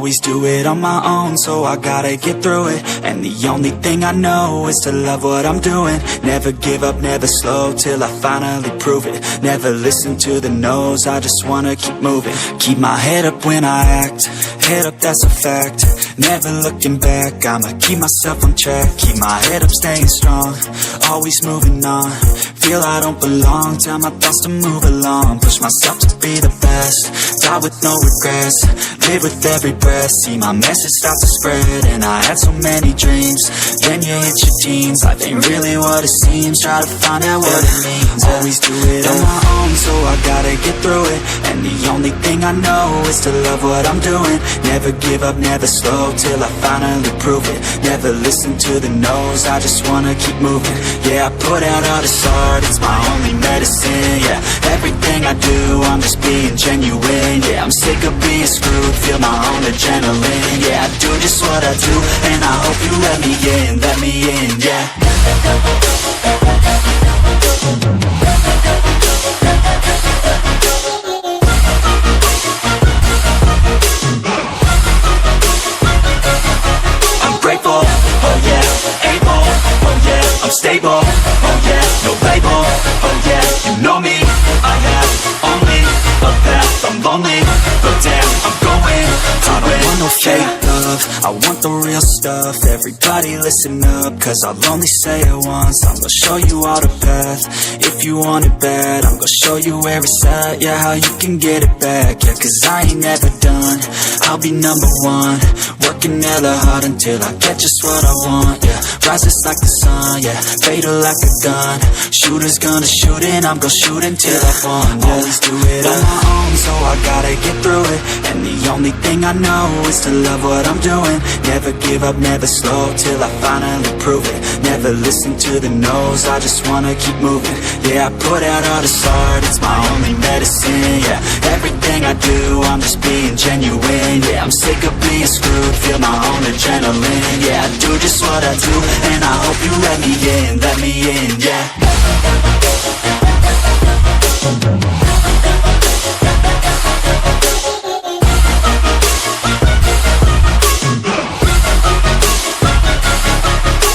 Always do it on my own, so I gotta get through it. And the only thing I know is to love what I'm doing. Never give up, never slow, till I finally prove it. Never listen to the no's, I just wanna keep moving. Keep my head up when I act, head up, that's a fact. Never looking back, I'ma keep myself on track. Keep my head up, staying strong, always moving on. Feel I don't belong, tell my thoughts to move along. Push myself to be the best, die with no regrets. Live with every breath, see my message start to spread. And I had so many dreams, then you hit your teens. Life ain't really what it seems, try to find out what it means. Always do it on my own, so I gotta get through it. And the only thing I know is to love what I'm doing. Never give up, never slow, till I finally prove it. Never listen to the no's, I just wanna keep moving. Yeah, I put out all this art, it's my only medicine. Yeah, everything I do, I'm just being genuine. Yeah, I'm sick of being screwed, feel my own adrenaline. Yeah, I do just what I do, and I hope you let me in, yeah. I'm grateful, oh yeah, able, oh yeah, I'm stable, oh yeah, no label, oh yeah, you know me, I have only a path, I'm lonely, but damn, I'm going to win. I don't want no fake love, I want the real stuff. Everybody listen up, cause I'll only say it once. I'm gonna show you all the path, if you want it bad. I'm gonna show you where it's at, yeah, how you can get it back. Yeah, cause I ain't never done, I'll be number one. Working hella hard until I get just what I want, yeah. Rises like the sun, yeah, fatal like a gun. Shooter's gonna shoot and I'm gonna shoot until I won, yeah. Always do it on my own, so I gotta get through it. And the only thing I know is to love what I'm doing. Never give up, never slow, till I finally prove it. Never listen to the no's, I just wanna keep moving. Yeah, I put out all this art, it's my only medicine. Yeah, everything I do, I'm just being genuine. Yeah, I'm sick of being screwed, feel my own adrenaline. Yeah, I do just what I do, and I hope you let me in, yeah.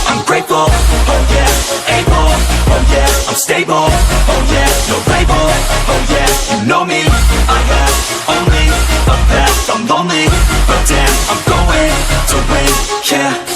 I'm grateful, oh yeah, able, oh yeah, I'm stable, oh yeah, no label, oh yeah, you know me, I have only a path, I'm lonely, but damn, I'm going to win, yeah.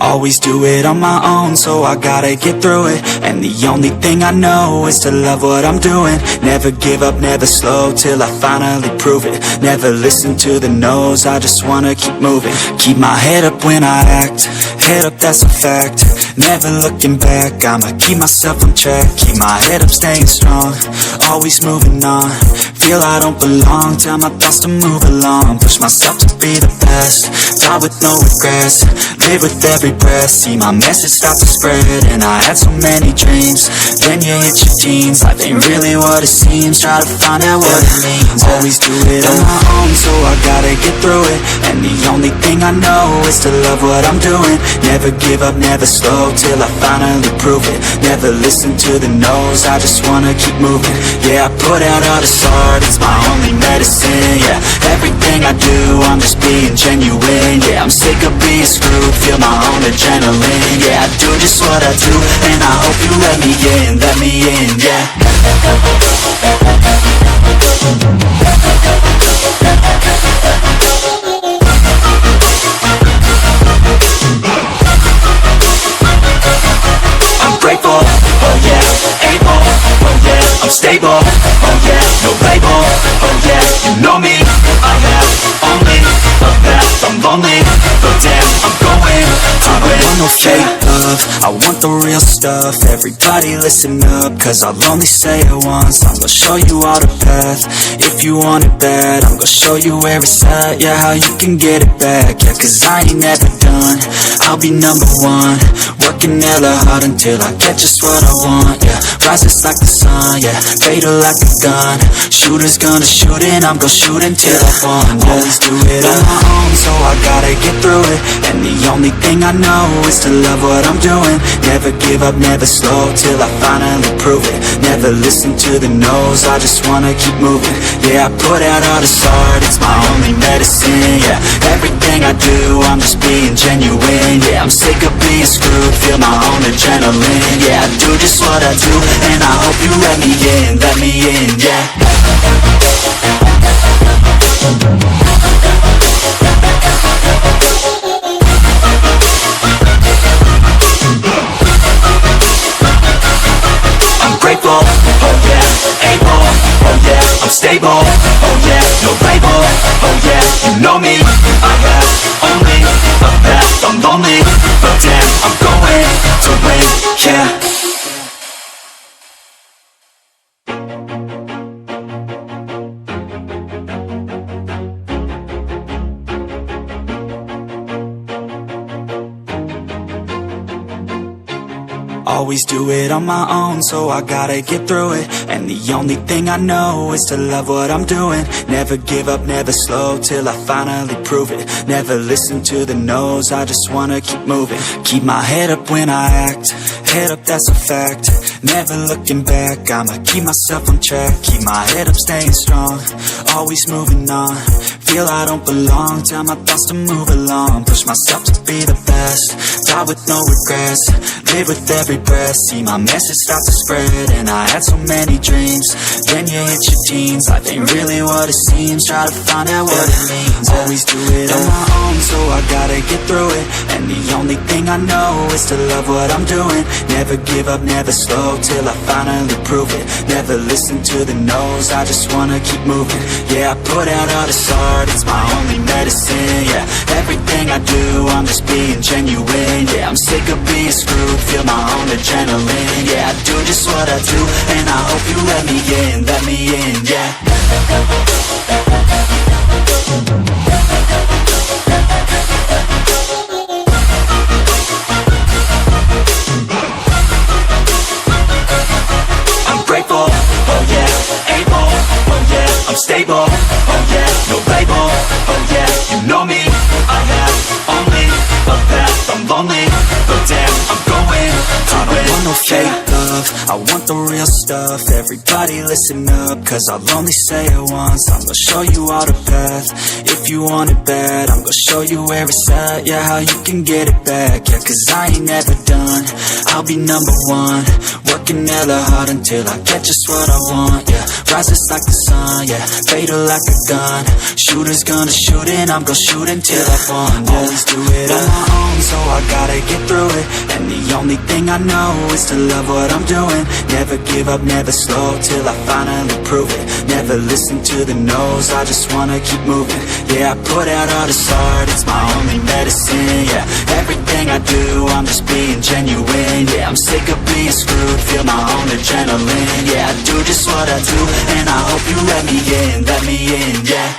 Always do it on my own, so I gotta get through it. And the only thing I know is to love what I'm doing. Never give up, never slow, till I finally prove it. Never listen to the no's, I just wanna keep moving. Keep my head up when I act, head up, that's a fact. Never looking back, I'ma keep myself on track. Keep my head up, staying strong, always moving on. Feel I don't belong, tell my thoughts to move along. Push myself to be the best, die with no regrets. Live with every breath, see my message start to spread. And I had so many dreams, then you hit your teens. Life ain't really what it seems, try to find out what it means. Always do it on my own, so I gotta get through it. And the only thing I know is to love what I'm doing. Never give up, never slow, till I finally prove it. Never listen to the no's, I just wanna keep moving. Yeah, I put out all this art, it's my only medicine. Yeah, everything I do, I'm just being genuine. Yeah, I'm sick of being screwed, feel my own adrenaline. Yeah, I do just what I do, and I hope you let me in, yeah. I'm grateful, oh yeah, able, oh yeah, I'm stable, oh yeah, no label, oh yeah, you know me, I have only a path, I'm lonely, but damn, I'm going to win. I don't want no fake love, I want the real stuff, everybody listen up, cause I'll only say it once. I'm gonna show you all the path, if you want it bad. I'm gonna show you where it's at, yeah, how you can get it back. Yeah, cause I ain't never done, I'll be number one. Working hella hard until I get just what I want, yeah. Rises like the sun, yeah, fatal like a gun. Shooter's gonna shoot and I'm gonna shoot until I fall, yeah. Always do it on my own, so I gotta get through it. And the only thing I know is to love what I'm doing. Never give up, never slow, till I finally prove it. Never listen to the no's, I just wanna keep moving. Yeah, I put out all this art, it's my only medicine. Yeah, everything I do, I'm just being genuine. Yeah, I'm sick of being screwed, feel my own adrenaline. Yeah, I do just what I do, and I hope you let me in, yeah. Grateful, oh yeah, able, oh yeah, I'm stable, oh yeah, no label, oh yeah, you know me, I have only a path, I'm lonely, but damn, I'm going to win, yeah. Always do it on my own, so I gotta get through it. And the only thing I know is to love what I'm doing. Never give up, never slow, till I finally prove it. Never listen to the no's, I just wanna keep moving. Keep my head up when I act, head up, that's a fact. Never looking back, I'ma keep myself on track. Keep my head up, staying strong, always moving on. Feel I don't belong, tell my thoughts to move along. Push myself to be the best, die with no regrets. Live with every breath, see my message start to spread. And I had so many dreams, then you hit your teens. Life ain't really what it seems, try to find out what it means. Always do it on my own, so I gotta get through it. And the only thing I know is to love what I'm doing. Never give up, never slow, till I finally prove it. Never listen to the no's, I just wanna keep moving. Yeah, I put out all this art, it's my only medicine. Yeah, everything I do, I'm just being genuine. Yeah, I'm sick of being screwed, feel my own adrenaline. Yeah, I do just what I do, and I hope you let me in, yeah. I'm grateful, oh yeah, able, oh yeah, I'm stable, oh yeah, no label, oh yeah, you know me, I have only a path, I'm lonely, but damn, I'm going to win. I don't want no fake love, I want the real stuff. Everybody listen up, cause I'll only say it once. I'm gonna show you all the path, if you want it bad. I'm gonna show you where it's at, yeah, how you can get it back. Yeah, cause I ain't never done, I'll be number one. Working hella hard until I get just what I want, yeah. Rises like the sun, yeah, fatal like a gun. Shooter's gonna shoot and I'm gonna shoot until I fall, yeah. Always do it on my own, so I gotta get through it. And the only thing I know is to love what I'm doing. Never give up, never slow, till I finally prove it. Never listen to the no's, I just wanna keep moving. Yeah, I put out all this art, it's my only medicine. Yeah, everything I do, I'm just being genuine. Yeah, I'm sick of being screwed, feel my own adrenaline. Yeah, I do just what I do, and I hope you let me in, yeah.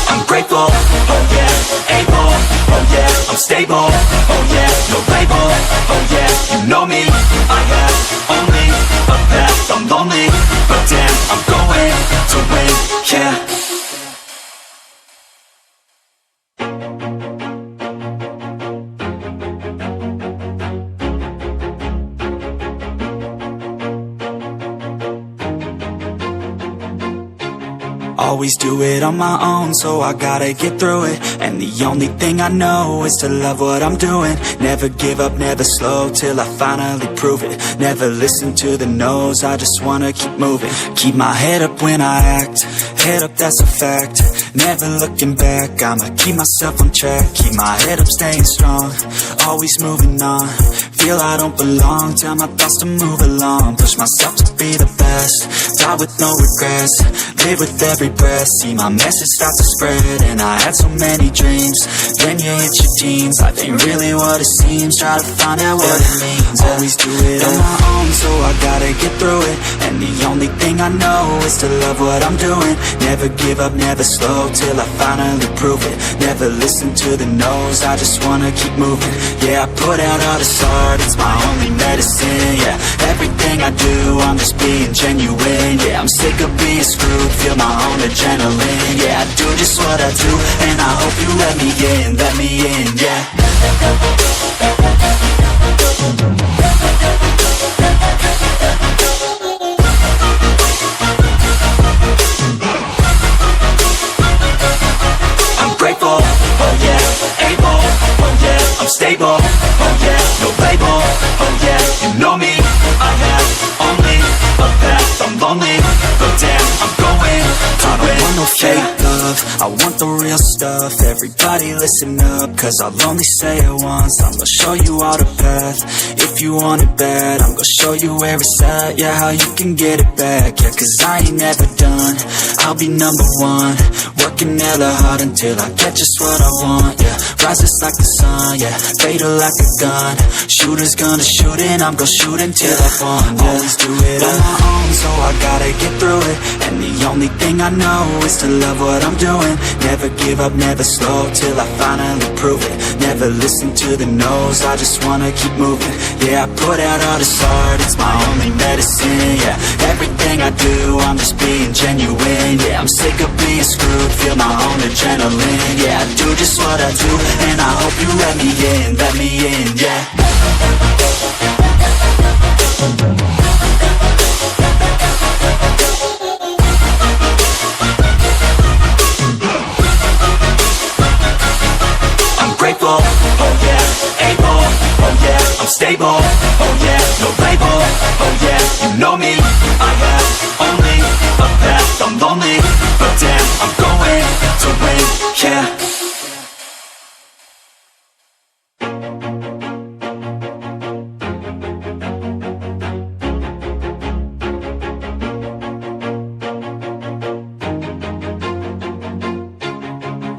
I'm grateful, oh yeah, able, oh yeah, I'm stable, oh yeah, no label, oh yeah, you know me, I have only a path, I'm lonely, but damn, I'm going to win, yeah. Always do it on my own, so I gotta get through it. And the only thing I know is to love what I'm doing. Never give up, never slow, till I finally prove it. Never listen to the no's, I just wanna keep moving. Keep my head up when I act, head up, that's a fact. Never looking back, I'ma keep myself on track. Keep my head up, staying strong, always moving on. Feel I don't belong, tell my thoughts to move along. Push myself to be the die with no regrets, live with every breath. See my message start to spread, and I had so many dreams. Then you hit your teens, life ain't really what it seems. Try to find out what it means. Always do it on my own, so I gotta get through it. And the only thing I know is to love what I'm doing. Never give up, never slow, till I finally prove it. Never listen to the no's, I just wanna keep moving. Yeah, I put out all this art, it's my only medicine. Yeah, everything I do, I'm just being genuine. Yeah, I'm sick of being screwed, feel my own adrenaline. Yeah, I do just what I do, and I hope you let me in, yeah. I'm grateful, oh yeah, able, oh yeah, I'm stable, oh yeah, no label, oh yeah, you know me, I have only a path, I'm lonely, but damn, I'm going to win. I want no fake love, I want the real stuff. Everybody listen up, cause I'll only say it once. I'm gonna show you all the path, if you want it bad. I'm gonna show you where it's at, yeah, how you can get it back. Yeah, cause I ain't never done, I'll be number one. Working hella hard until I get just what I want, yeah. Rises like the sun, yeah, fatal like a gun. Shooter's gonna shoot and I'm gonna shoot until I fall, yeah. Always do it on my own, so I gotta get through it. And the only thing I know is to love what I'm doing. Never give up, never slow, till I finally prove it. Never listen to the no's, I just wanna keep moving. Yeah, I put out all this art, it's my only medicine. Yeah, everything I do, I'm just being genuine. Yeah, I'm sick of being screwed, feel my own adrenaline. Yeah, I do just what I do, and I hope you let me in, yeah. I'm grateful, oh yeah, able, oh yeah, I'm stable, oh yeah, no label, oh yeah, you know me, I have only a path, I'm lonely, but damn, I'm going to win, yeah.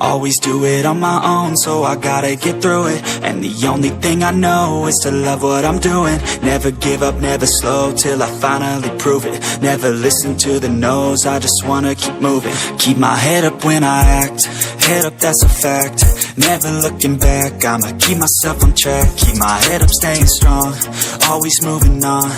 Always do it on my own, so I gotta get through it. And the only thing I know is to love what I'm doing. Never give up, never slow, till I finally prove it. Never listen to the no's, I just wanna keep moving. Keep my head up when I act, head up, that's a fact. Never looking back, I'ma keep myself on track. Keep my head up, staying strong, always moving on.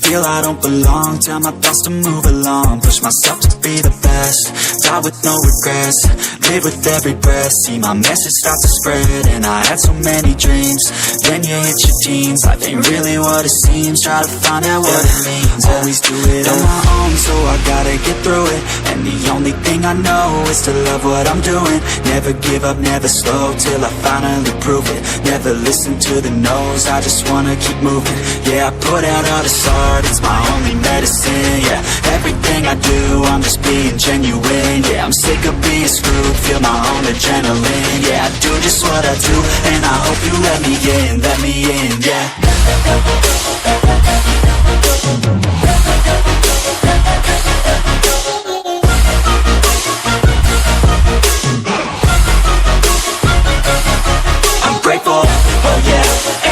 Feel I don't belong, tell my thoughts to move along. Push myself to be the best, die with no regrets, live with every breath. See my message start to spread, and I had so many dreams. Then you hit your teens, life ain't really what it seems. Try to find out what it means. Always do it on my own, so I gotta get through it. And the only thing I know is to love what I'm doing. Never give up, never slow, till I finally prove it. Never listen to the no's, I just wanna keep moving. Yeah, I put out all this art, it's my only medicine. Yeah, everything I do, I'm just being genuine. Yeah, I'm sick of being screwed, feel my own adrenaline. Yeah, I do just what I do, and I hope you let me in, yeah. I'm grateful, oh yeah,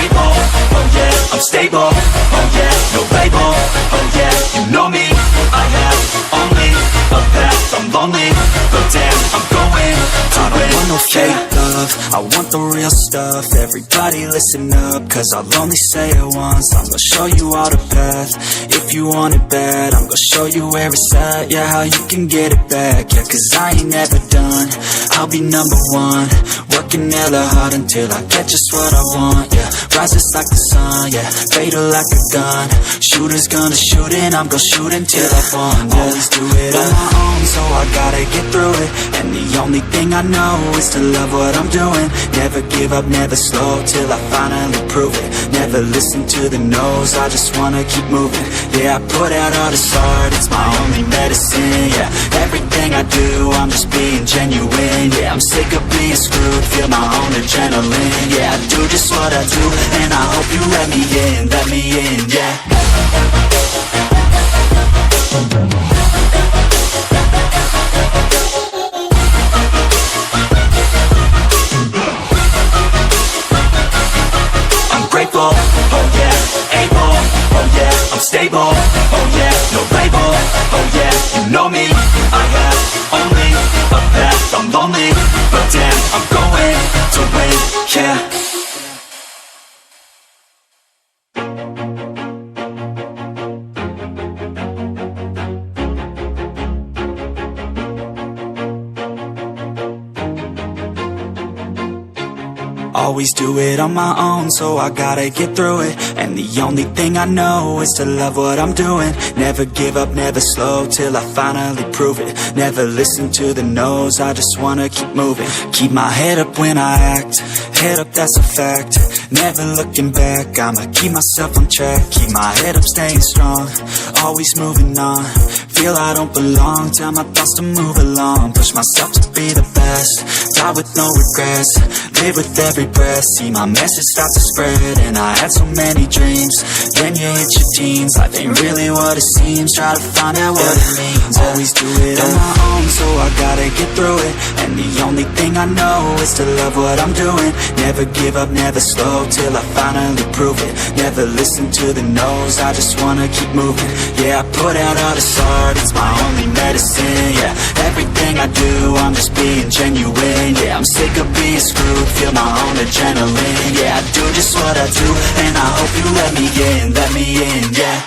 able, oh yeah, I'm stable, oh yeah, no label, oh yeah, you know me, I have only a path, I'm lonely, but damn, I'm going to win. I want no fake love, I want the real stuff. Everybody listen up, cause I'll only say it once. I'm gonna show you all the path, if you want it bad. I'm gonna show you where it's at, yeah, how you can get it back. Yeah, cause I ain't never done, I'll be number one. Working hella hard until I get just what I want, yeah. Rises like the sun, yeah, fatal like a gun. Shooter's gonna shoot and I'm gonna shoot until I fall, yeah. Always do it on my own, so I gotta get through it. And the only thing I know is to love what I'm doing. Never give up, never slow, till I finally prove it. Never listen to the no's, I just wanna keep moving. Yeah, I put out all this art, it's my only medicine. Yeah, everything I do, I'm just being genuine. Yeah, I'm sick of being screwed, feel my own adrenaline. Yeah, I do just what I do, and I hope you let me in, yeah. Always do it on my own, so I gotta get through it. And the only thing I know is to love what I'm doing. Never give up, never slow, till I finally prove it. Never listen to the no's, I just wanna keep moving. Keep my head up when I act, head up, that's a fact. Never looking back, I'ma keep myself on track. Keep my head up, staying strong, always moving on. Feel I don't belong, tell my thoughts to move along. Push myself to be the best, die with no regrets. Live with every breath, see my message start to spread. And I had so many dreams, then you hit your teens. Life ain't really what it seems, try to find out what it means. Always do it on my own, so I gotta get through it. And the only thing I know is to love what I'm doing. Never give up, never slow, till I finally prove it. Never listen to the no's, I just wanna keep moving. Yeah, I put out all this art, it's my only medicine. Yeah, everything I do, I'm just being genuine. Yeah, I'm sick of being screwed, feel my own adrenaline. Yeah, I do just what I do, and I hope you let me in, yeah.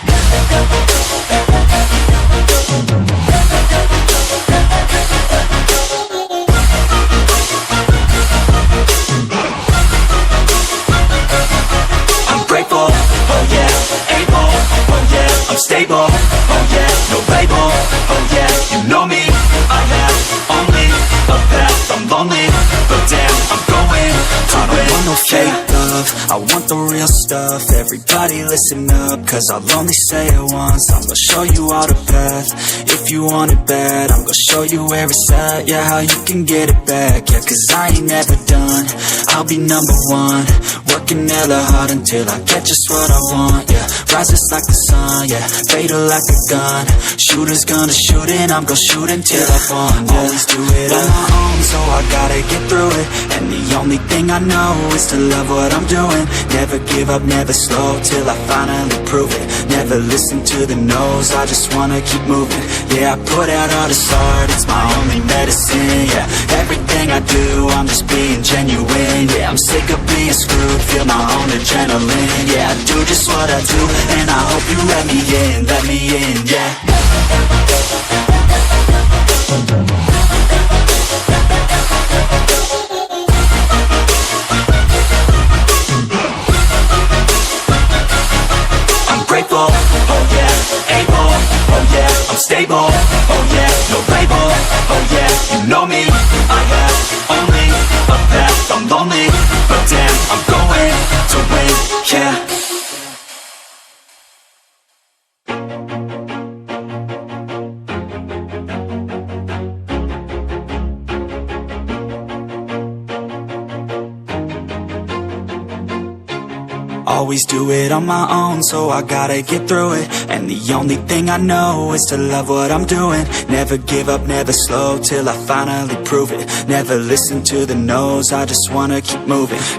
I'm grateful, oh yeah, able, oh yeah, I'm stable, oh yeah, no label, oh yeah, you know me, I have only a path, I'm lonely, but damn, I'm going to win. I don't want no fake love, I want the real stuff. Everybody listen up, cause I'll only say it once. I'm gonna show you all the path, if you want it bad. I'm gonna show you where it's at, yeah, how you can get it back. Yeah, cause I ain't never done, I'll be number one. Working hella hard until I get just what I want, yeah. Rises like the sun, yeah, fatal like a gun. Shooter's gonna shoot and I'm gonna shoot until I won, yeah. Always do it on my own, so I gotta get through it. And the only thing I know is to love what I'm doing. Never give up, never slow, till I finally prove it. Never listen to the no's, I just wanna keep moving. Yeah, I put out all this art, it's my only medicine. Yeah, everything I do, I'm just being genuine. Yeah, I'm sick of being screwed, feel my own adrenaline. Yeah, I do just what I do, and I hope you let me in, yeah. Grateful, oh yeah, able, oh yeah, I'm stable, oh yeah, no label, oh yeah, you know me, I have only a path, I'm lonely, but damn, I'm going to win, yeah. Always do it on my own, so I gotta get through it. And the only thing I know is to love what I'm doing. Never give up, never slow, till I finally prove it. Never listen to the no's, I just wanna keep moving.